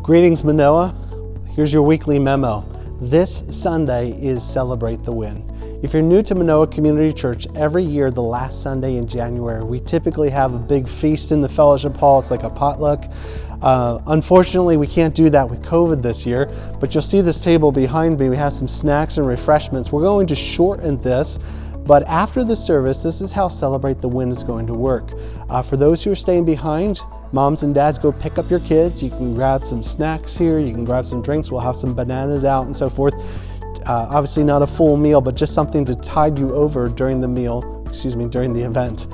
Greetings, Manoa. Here's your weekly memo. This Sunday is Celebrate the Win. If you're new to Manoa Community Church, every year, the last Sunday in January, we typically have a big feast in the fellowship hall. It's like a potluck. Unfortunately, we can't do that with COVID this year, but you'll see this table behind me. We have some snacks and refreshments. We're going to shorten this, but after the service, this is how Celebrate the Win is going to work. For those who are staying behind, moms and dads, go pick up your kids. You can grab some snacks here. You can grab some drinks. We'll have some bananas out and so forth. Obviously not a full meal, but just something to tide you over during the event,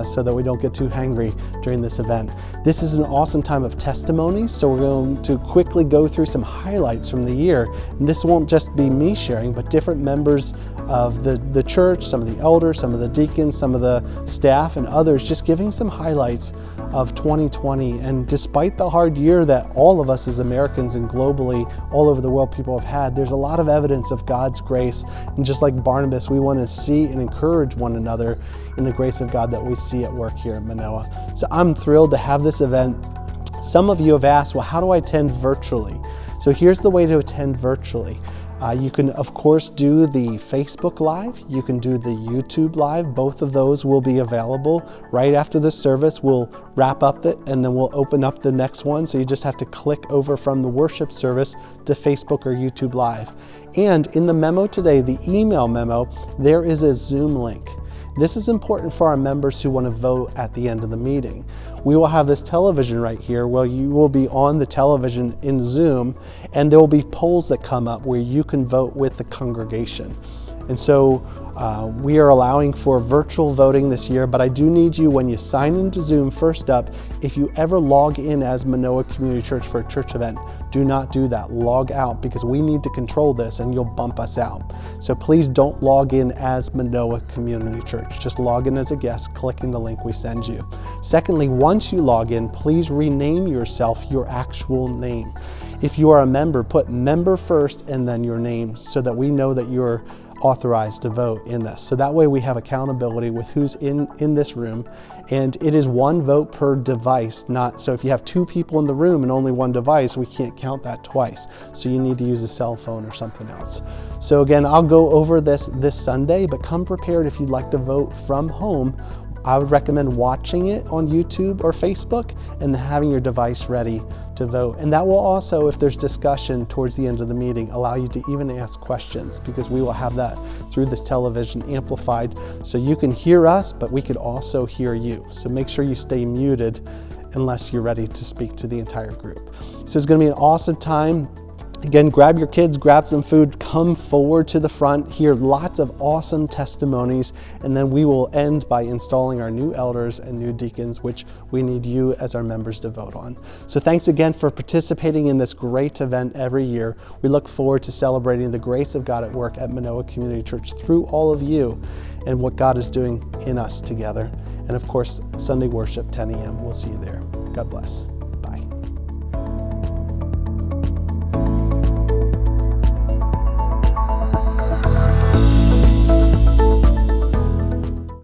so that we don't get too hangry during this event. This is an awesome time of testimonies, so we're going to quickly go through some highlights from the year. And this won't just be me sharing, but different members of the church, some of the elders, some of the deacons, some of the staff, and others just giving some highlights of 2020. And despite the hard year that all of us as Americans and globally all over the world people have had, there's a lot of evidence of God's grace. And just like Barnabas, we want to see and encourage one another in the grace of God that we see at work here in Manoa. So I'm thrilled to have this event. Some of you have asked, well, how do I attend virtually? So here's the way to attend virtually. You can, of course, do the Facebook Live. You can do the YouTube Live. Both of those will be available right after the service. We'll wrap up it and then we'll open up the next one. So you just have to click over from the worship service to Facebook or YouTube Live. And in the memo today, the email memo, there is a Zoom link. This is important for our members who want to vote at the end of the meeting. We will have this television right here where you will be on the television in Zoom, and there will be polls that come up where you can vote with the congregation. And so we are allowing for virtual voting this year, but I do need you, when you sign into Zoom, first up, if you ever log in as Manoa Community Church for a church event, do not do that. Log out, because we need to control this and you'll bump us out. So please don't log in as Manoa Community Church. Just log in as a guest, clicking the link we send you. Secondly, once you log in, please rename yourself your actual name. If you are a member, put member first and then your name, so that we know that you're authorized to vote in this. So that way we have accountability with who's in this room. And it is one vote per device. So if you have two people in the room and only one device, we can't count that twice. So you need to use a cell phone or something else. So again, I'll go over this Sunday, but come prepared if you'd like to vote from home. I would recommend watching it on YouTube or Facebook and having your device ready to vote. And that will also, if there's discussion towards the end of the meeting, allow you to even ask questions, because we will have that through this television amplified, so you can hear us, but we could also hear you. So make sure you stay muted unless you're ready to speak to the entire group. So it's going to be an awesome time. Again, grab your kids, grab some food, come forward to the front, hear lots of awesome testimonies, and then we will end by installing our new elders and new deacons, which we need you as our members to vote on. So thanks again for participating in this great event every year. We look forward to celebrating the grace of God at work at Manoa Community Church through all of you and what God is doing in us together. And of course, Sunday worship, 10 a.m. We'll see you there. God bless.